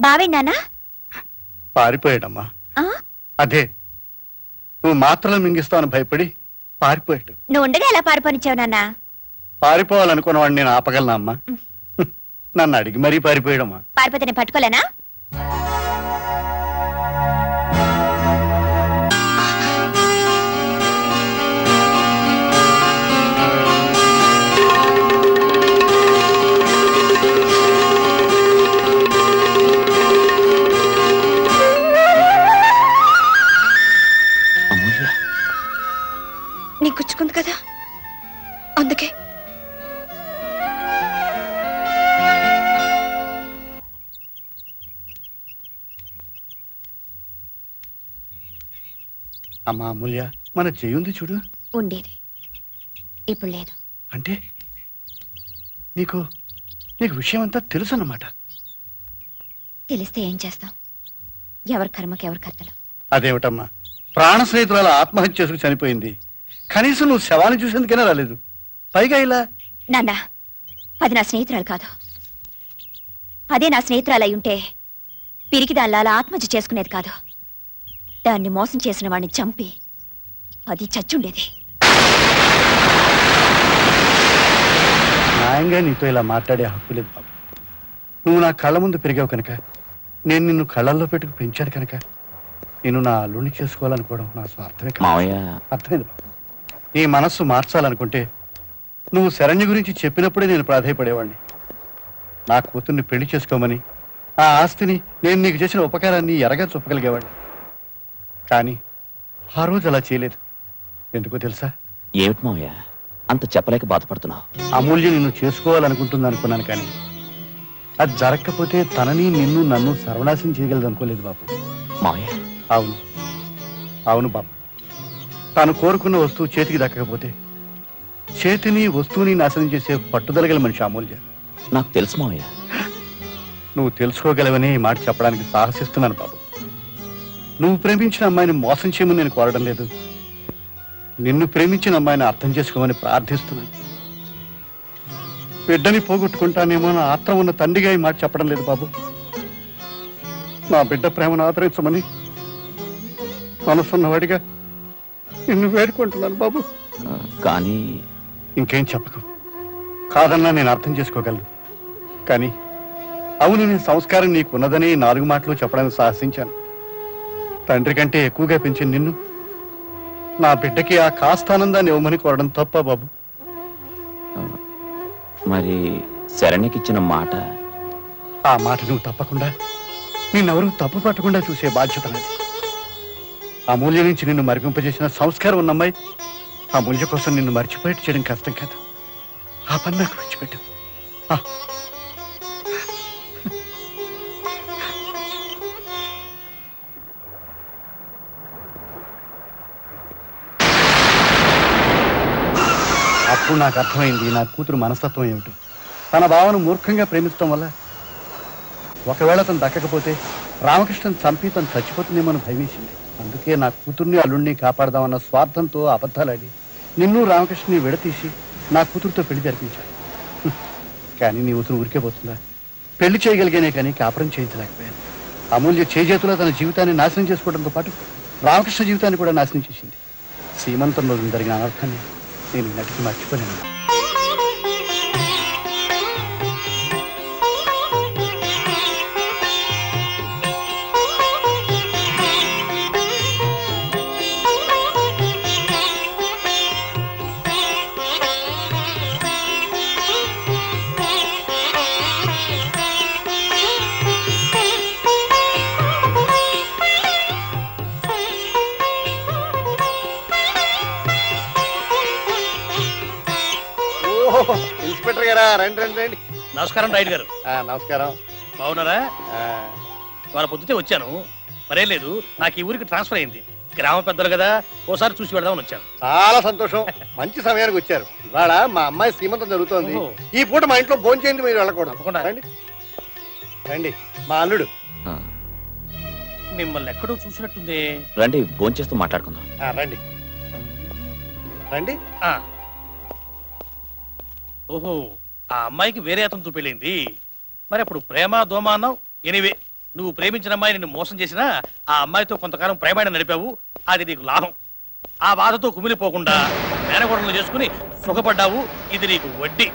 బావేనానా పారిపోయాడమ్మా. అదే నువ్వు మాత్రలు మింగిస్తావని భయపడి పారిపోయాడు. నువ్వు ఉండగా ఎలా పారిపోనిచ్చావు నాన్న? పారిపోవాలనుకున్నవాడిని నేను ఆపగలనా అమ్మా? నన్ను అడిగి మరీ పారిపోయాడమ్మా. పారిపోతే నేను పట్టుకోలేనా? నీ గుచ్చుకుంది కదా, అందుకే. అమ్మా అమూల్య, మన జయుంది చూడు. ఉండేది, ఇప్పుడు లేదు. అంటే నీకు విషయం అంతా తెలుసు అన్నమాట. తెలిస్తే ఏం చేస్తాం? ఎవరి కర్మకి ఎవరి కర్తలు. అదేమిటమ్మా, ప్రాణ స్నేహితురాలు ఆత్మహత్య చేసుకుని చనిపోయింది. కనీసం నువ్వు శవాన్ని చూసేందుకైనా రాలేదు. పైగా ఇలా. నాన్న, అది నా స్నేహితురాలు కాదు. అదే నా స్నేహితురాలు అయి ఉంటే పిరికి దానిలా ఆత్మహత్య చేసుకునేది కాదు. దాన్ని మోసం చేసిన వాడిని చంపి అది చచ్చుండేది. న్యాయంగా నీతో ఇలా మాట్లాడే హక్కు లేదు బాబు. నువ్వు నా కళ్ళ ముందు పెరిగావు కనుక, నేను నిన్ను కళ్ళల్లో పెట్టుకు పెంచాను కనుక నేను నా అల్లుడిని చేసుకోవాలనుకోవడం నా స్వార్థమే కాదు. అర్థమైంది బాబు. నీ మనస్సు మార్చాలనుకుంటే నువ్వు శరణ్య గురించి చెప్పినప్పుడే నేను ప్రాధాయపడేవాడిని. నా కూతుర్ని పెళ్లి చేసుకోమని, ఆ ఆస్తిని నేను నీకు చేసిన ఉపకారాన్ని ఎరగా చూపగలిగేవాడిని. కానీ ఆ రోజు అలా చేయలేదు. ఎందుకో తెలుసా? ఏమిటి మావయ్య అంత చెప్పలేక బాధపడుతున్నావు? అమూల్య నిన్ను చేసుకోవాలనుకుంటుంది అనుకున్నాను, కానీ అది జరగకపోతే తనని నిన్ను నన్ను సర్వనాశనం చేయగలదు అనుకోలేదు బాబు. మావయ్య. అవును బాబు. తాను కోరుకున్న వస్తువు చేతికి దక్కకపోతే చేతిని వస్తువుని నాశనం చేసే పట్టుదలగల మనిషి అమూల్య. నాకు తెలుసు మావయ్య. నువ్వు తెలుసుకోగలవని ఈ మాట చెప్పడానికి సాహసిస్తున్నాను బాబు. నువ్వు ప్రేమించిన అమ్మాయిని మోసం చేయమని నేను కోరడం లేదు. నిన్ను ప్రేమించిన అమ్మాయిని అర్థం చేసుకోమని ప్రార్థిస్తున్నాను. బిడ్డని పోగొట్టుకుంటానేమో నా ఆత్రం ఉన్న తండ్రిగా ఈ మాట చెప్పడం లేదు బాబు. నా బిడ్డ ప్రేమను ఆదరించమని మనసున్నవాడిగా నిన్ను వేడుకుంటున్నాను బాబు. కానీ ఇంకేం చెప్పకు. కాదన్నా నేను అర్థం చేసుకోగలను. కానీ అవును, నీ సంస్కారం నీకున్నదని 4 మాటలు చెప్పడానికి సాహసించాను. తండ్రి కంటే ఎక్కువగా పెంచిన నిన్ను నా బిడ్డకి ఆ కాస్తానందాన్ని ఇవ్వమని కోరడం తప్ప బాబు? మరి శరణ్యకిచ్చిన మాట? ఆ మాట నువ్వు తప్పకుండా, నిన్నెవరూ తప్పు పట్టకుండా చూసే బాధ్యత నాది. అమూల్య నుంచి నిన్ను మరిపింపజేసిన సంస్కారం ఉన్న అమ్మాయి అమూల్య కోసం నిన్ను మర్చిపోయేట్టు చేయడం కష్టం కాదు. ఆ పని నాకు విడిచిపెట్టు. అప్పుడు నాకు అర్థమైంది నా కూతురు మనస్తత్వం ఏమిటో. తన భావను మూర్ఖంగా ప్రేమించడం వల్ల ఒకవేళ తను దక్కకపోతే రామకృష్ణన్ చంపి తను చచ్చిపోతుందేమో భయమేసింది. అందుకే నా కూతుర్ని అల్లుడిని కాపాడదామన్న స్వార్థంతో అబద్ధాలాడి నిన్ను రామకృష్ణని విడతీసి నా కూతురుతో పెళ్లి జరిపించాను. కానీ నీ కూతురు ఊరికే పోతుందా? పెళ్లి చేయగలిగానే కానీ కాపురం చేయించలేకపోయాను. అమూల్య చేజేతులో తన జీవితాన్ని నాశనం చేసుకోవడంతో పాటు రామకృష్ణ జీవితాన్ని కూడా నాశనం చేసింది. సీమంతం రోజు జరిగిన అనర్థాన్ని నేను నటికి మర్చిపోలేను. ఇన్స్పెక్టర్ గారా, రండి రండి రండి. నమస్కారం రైడ్ గారు. నమస్కారం. బాగున్నారా? వాళ్ళ పొద్దుతే వచ్చాను, మరేం లేదు. నాకు ఈ ఊరికి ట్రాన్స్ఫర్ అయింది. గ్రామ పెద్దలు కదా, ఓసారి చూసి వెళ్దామని వచ్చాను. చాలా సంతోషం, మంచి సమయానికి వచ్చారు. ఇవాళ మా అమ్మాయి సీమంతం జరుగుతోంది. ఈ పూట మా ఇంట్లో భోజనం చేయండి, మీరు వెళ్ళకూడదు. రండి రండి. మా అల్లుడు. మిమ్మల్ని ఎక్కడో చూసినట్టుంది. రండి, భోజనం చేస్తూ మాట్లాడుకుందాం. రండి రండి. ఓహో, ఆ అమ్మాయికి వేరే అతనితో పెళ్ళింది. మరి అప్పుడు ప్రేమ దోమ అన్నావు. ఎనివే, నువ్వు ప్రేమించిన అమ్మాయి నిన్ను మోసం చేసినా ఆ అమ్మాయితో కొంతకాలం ప్రేమాయణ నడిపావు, అది నీకు లాభం. ఆ బాధతో కుమిలిపోకుండా మేనగోడలు చేసుకుని సుఖపడ్డావు, ఇది నీకు వడ్డీ.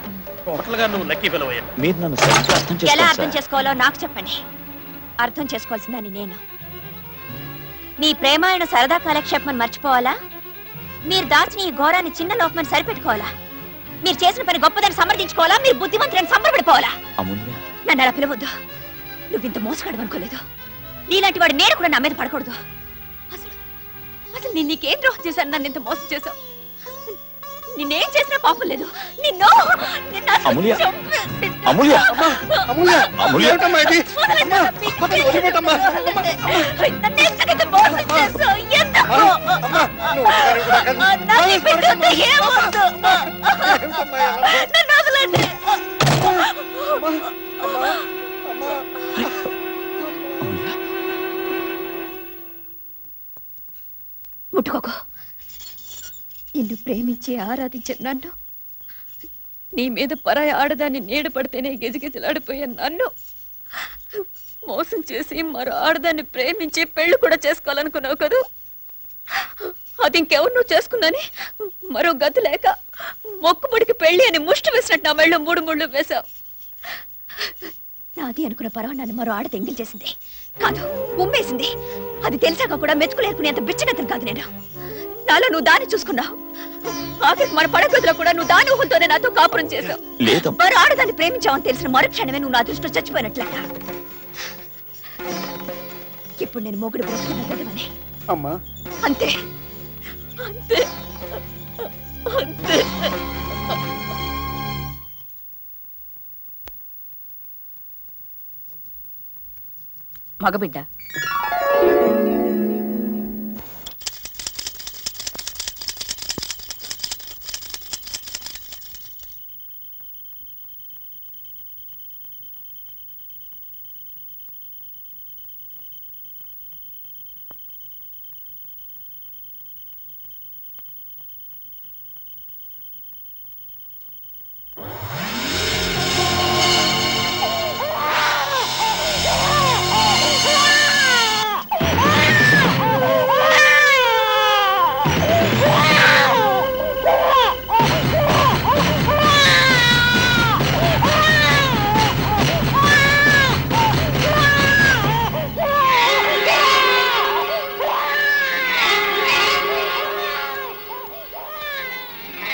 టోటల్ గా నువ్వు లక్కీ ఫెలో అయ్యా. మీరు నన్ను సరిగ్గా అర్థం ఎలా చేసుకోవాలి అర్థం సార్. చేసుకోవాలో నాకు చెప్పండి. అర్థం చేసుకోవాల్సిందని నేను. మీ ప్రేమాయణ సరదా కాలక్షేపం మర్చిపోవాలా? మీరు దాచిన ఈ ఘోరాన్ని చిన్న లోపమని సరిపెట్టుకోవాలా? మీరు చేసిన పని గొప్పదని సమర్థించుకోవాలా? మీరు బుద్ధిమంతులని సంబరపడిపోవాలా? అమూల్య, నన్ను అలా పిలవద్దు. నువ్వు ఇంత మోసగాడు అనుకోలేదు. నీలాంటి వాడు నేను కూడా నా మీద పడకూడదు. అసలు అసలు నేను నీకేం ద్రోహం చేశాను? నన్ను ఇంత మోసం చేశావు. నిన్నేం చేసినా పాపం లేదు. నిన్ను అమూల్య, అమూల్య, అమూల్య, అమూల్య. ఏమిటమ్మా ఇది? అమ్మా, అమ్మని వదిలిపెట్టమ్మా. అమ్మా, నువ్వు ఒకసారి కూడా కాదు. ఏమిటమ్మా ఇలా? అమూల్య, ముట్టుకోకు. నిన్ను ప్రేమించి ఆరాధించే నన్ను, నీ మీద పరాయి ఆడదాన్ని నీడ పడితేనే గిజగిజలాడిపోయే నన్ను మోసం చేసి మరో ఆడదాన్ని ప్రేమించి పెళ్లి కూడా చేసుకోవాలనుకున్నావు కదూ. అది ఇంకెవరు నువ్వు చేసుకున్నాని మరో గతి లేక మొక్కుబడికి పెళ్లి అని ముష్టి వేసినట్టు నా మెళ్ళలో 3 ముళ్ళు వేశావు. నాది అనుకున్న పరవ నన్ను మరో ఆడ తెంగిల్ చేసింది కాదు, ఉమ్మేసింది. అది తెలిసాక కూడా మెతుకులేరుకునేంత బిచ్చగతను కాదు నేను. నాలో నువ్వు దాన్ని చూసుకున్నావు. ఆఖరికి మన పడగదిలో కూడా నువ్వు దాని ఊహలతోనే నాతో కాపురం చేశావు. లేదు, మరో ఆడదాన్ని ప్రేమించావని తెలిసిన మరుక్షణమే నువ్వు నా దృష్టిలో చచ్చిపోయినట్లట. ఇప్పుడు నేను మొగుడు బ్రతుకున్న బిడ్డవని. అమ్మా, అంతే అంతే అంతే. మగబిడ్డ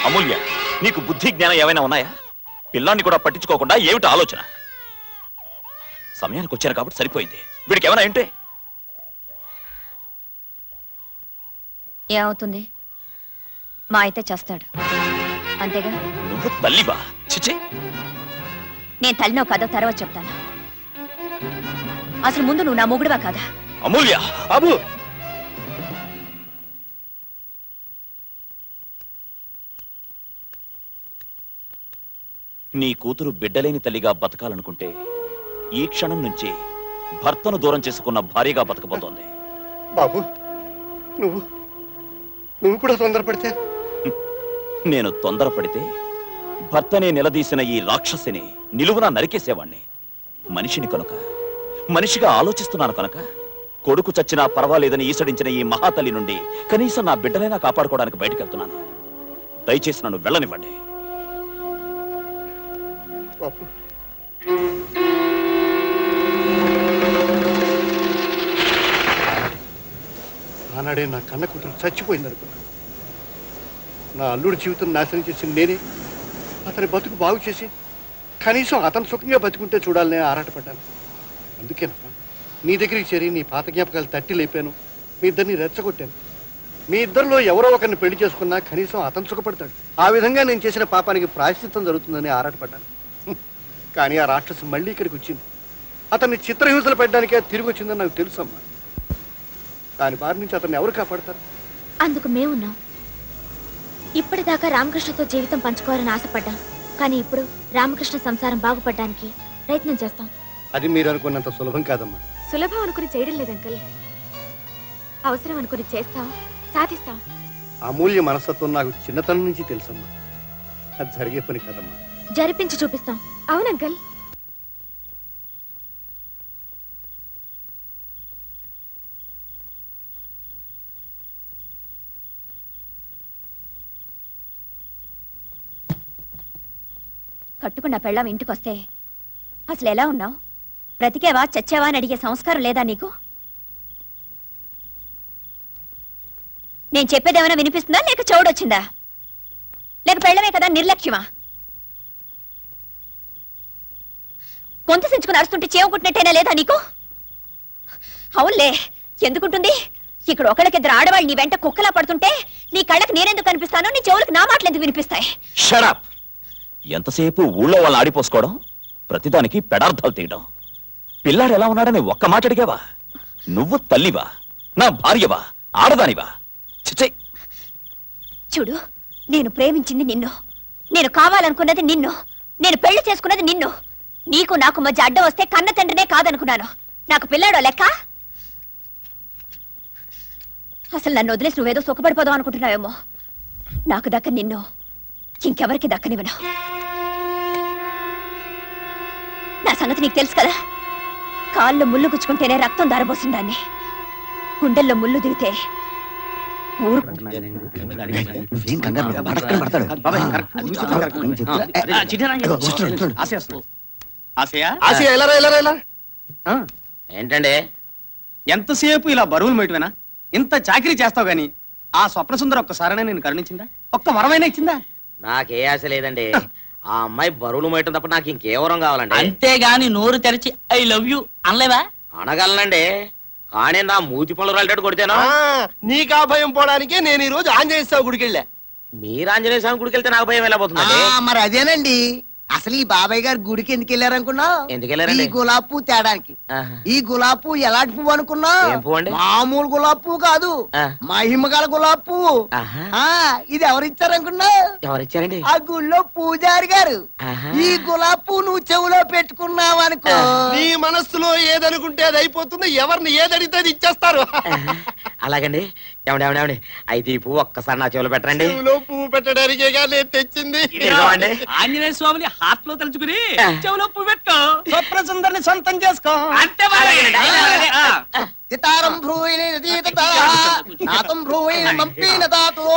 అమూల్య, నీకు బుద్ధి జ్ఞానం ఏమైనా ఉన్నాయా? పిల్లాన్ని కూడా పట్టించుకోకుండా ఏమిటి ఆలోచన? సమయానికి వచ్చాను కాబట్టి సరిపోయింది. వీడికి ఏమైనా ఏంటే? ఏమవుతుంది? మా అయితే చేస్తాడు అంతేగా. నువ్వు తల్లివా? చిచి, నేను తల్లినో కాదో తర్వాత చెప్తాను. అసలు ముందు నువ్వు నా మొగుడువా కాదా? అమూల్య. అబు, నీ కూతురు బిడ్డలేని తల్లిగా బతకాలనుకుంటే ఈ క్షణం నుంచి భర్తను దూరం చేసుకున్న భార్యగా బతకబోతోంది. బాబు, నువ్వు కూడా తొందరపడితే? నేను తొందరపడితే భర్తనే నిలదీసిన ఈ రాక్షసిని నిలువునా నరికేసేవాణ్ణి. మనిషిని కనుక, మనిషిగా ఆలోచిస్తున్నాను కనుక కొడుకు చచ్చినా పర్వాలేదని ఈసడించిన ఈ మహాతల్లి నుండి కనీసం నా బిడ్డలైనా కాపాడుకోవడానికి బయటకెళ్తున్నాను. దయచేసి నన్ను వెళ్ళనివ్వండి. బాబు, ఆనాడే నా కన్న కూతురు చచ్చిపోయింది అనుకున్నా. నా అల్లుడి జీవితం నాశనం చేసింది నేనే. అతని బతుకు బాగు చేసి కనీసం అతను సుఖంగా బతుకుంటే చూడాలనే ఆరాటపడ్డాను. అందుకేనమ్మా నీ దగ్గరికి చేరి నీ పాత జ్ఞాపకాలు తట్టి లేపాను. మీ ఇద్దరిని రెచ్చగొట్టాను. మీ ఇద్దరిలో ఎవరో ఒకరిని పెళ్లి చేసుకున్నా కనీసం అతను సుఖపడతాడు. ఆ విధంగా నేను చేసిన పాపానికి ప్రాయశ్చిత్తం జరుగుతుందని ఆరాటపడ్డాను. కానీ ఆ రాక్షసు మళ్ళీ ఇక్కడికి వచ్చింది. అతన్ని చిత్రహింసలు పెట్టడానికే తిరిగి వచ్చిందని నాకు తెలుసమ్మా. దాని బారి నుంచి అతన్ని ఎవరు కాపాడతారు? అందుకు మేమున్నాం. ఇప్పటిదాకా రామకృష్ణతో జీవితం పంచుకోవాలని ఆశపడ్డాం. కానీ ఇప్పుడు రామకృష్ణ సంసారం బాగుపడడానికి ప్రయత్నం చేస్తాం. అది మీరు అనుకున్నంత సులభం కాదమ్మా. సులభం అనుకుని చేయడం లేదు అంకుల్. అవసరం అనుకుని చేస్తాం, సాధిస్తాం. అమూల్య మనస్తత్వం నాకు చిన్నతనం నుంచి తెలుసమ్మా. అది జరిగే పని కాదమ్మా. జరిపించి చూపిస్తాం. అవును అంకుల్. కట్టుకున్న పెళ్ళాం ఇంటికొస్తే అసలు ఎలా ఉన్నావు? బ్రతికేవా చచ్చావా అని అడిగే సంస్కారం లేదా నీకు? నేను చెప్పేదేమైనా వినిపిస్తుందా, లేక చెవుడొచ్చిందా? లేక పెళ్ళమే కదా నిర్లక్ష్యమా? గొంతు సించుకుని అరుస్తుంటే చేవకుట్టినట్టేనా లేదా నీకు? అవునులే, ఎందుకుంటుంది? ఇక్కడ ఒకళ్ళకిద్దరు ఆడవాళ్ళు నీ వెంట కుక్కలా పడుతుంటే నీ కళ్ళకి నేనెందుకు కనిపిస్తాను, నీ చెవులకు నా మాటలు ఎందుకు వినిపిస్తాయి? షడప్! ఎంతసేపు ఊళ్ళో వాళ్ళు ఆడిపోసుకోవడం, ప్రతిదానికి పెడార్థాలు తీయడం. పిల్లాడు ఎలా ఉన్నాడని ఒక్క మాట అడిగావా? నువ్వు తల్లివా, నా భార్యవా, ఆడదానివా? చిచ్చై! చూడు, నేను ప్రేమించింది నిన్ను, నేను కావాలనుకున్నది నిన్ను, నేను పెళ్లి చేసుకున్నది నిన్ను. నీకు నాకు మధ్య అడ్డం వస్తే కన్న తండ్రినే కాదనుకున్నాను. నాకు పిల్లాడో లెక్క? అసలు నన్ను వదిలేసి నువ్వేదో సుఖపడిపోదాం అనుకుంటున్నావేమో. నాకు దక్క నిన్ను ఇంకెవరికి దక్కనివ్వను. నా సంగతి నీకు తెలుసు కదా. కాళ్ళు ముళ్ళు గుచ్చుకుంటేనే రక్తం దారబోసిన దాన్ని, గుండెల్లో ముళ్ళు దిగితే ఊరు ఏంటండి ఎంతసేపు ఇలా బరువులు మేటవేనా? ఇంత చాకరీ చేస్తావు గాని ఆ స్వప్న సుందర ఒక్కసారైనా నేను కరుణించిందా? ఒక్క వరమైనా ఇచ్చిందా? నాకే ఆశ లేదండి. ఆ అమ్మాయి బరువులు మేయటం తప్ప నాకు ఇంకేవరం కావాలండి. అంతేగాని నోరు తెరిచి ఐ లవ్ యూ అనలేవా? అనగలనండి, కానీ నా మూతి పనులు రాలేటట్టు కొడితేనా? నీకా భయం పోవడానికే నేను ఈ రోజు ఆంజనేయ స్వామి గుడికి వెళ్ళా. మీరు ఆంజనేయ స్వామి గుడికి వెళ్తే నాకు భయం ఎలా పోతుందండి? మరి అదేనండి, అసలు ఈ బాబాయ్ గారు గుడికి ఎందుకు వెళ్ళారనుకున్నా? ఎందుకు వెళ్ళారండి? ఈ గులాబ్ పువ్వు తేడానికి. ఈ గులాబ్ పువ్వు ఎలాంటి పువ్వు అనుకున్నా? ఏం పువ్వు అండి? మామూలు గులాబ్ పువ్వు కాదు, మహిమగల గులాబ్ పువ్వు. ఇది ఎవరిచ్చారనుకున్నా? ఎవరిచ్చారండి? ఆ గుళ్ళో పూజారి గారు. ఈ గులాబ్ పువ్వు నువ్వు చెవులో పెట్టుకున్నావు అనుకో, నీ మనస్సులో ఏదనుకుంటే అది అయిపోతుంది. ఎవరిని ఏదడితే అది ఇచ్చేస్తారు. అలాగండి. ఏమండి అయితే ఈ పువ్వు ఒక్కసారి నా చెవులు పెట్టండి. పువ్వు పెట్టడానికే నేను తెచ్చింది. ఆంజనేయ స్వామిని హార్ట్ లో తలుచుకుని చెవులో పువ్వు పెట్టు, స్వప్న సుందరిని సొంతం చేసుకో. అంతే. సితారం భ్రూయితం భ్రూయిన మంపీన తాతో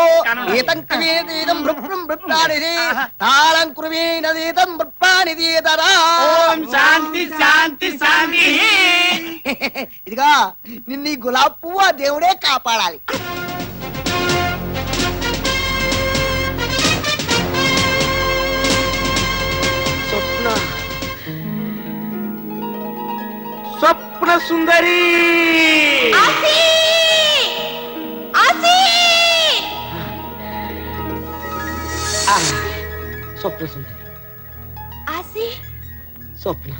ఏతం కవేదీతం భృభ్రం భృప్రాణిదే తాళం కృవీనదీతం భృప్రాణిదీతరా. ఓం శాంతి శాంతి శాంతి. ఇదిగా నిన్న ఈ గులాబ్ పువ్వు ఆ దేవుడే కాపాడాలి. స్వప్న సుందరి స్వప్న సుందరి స్వప్న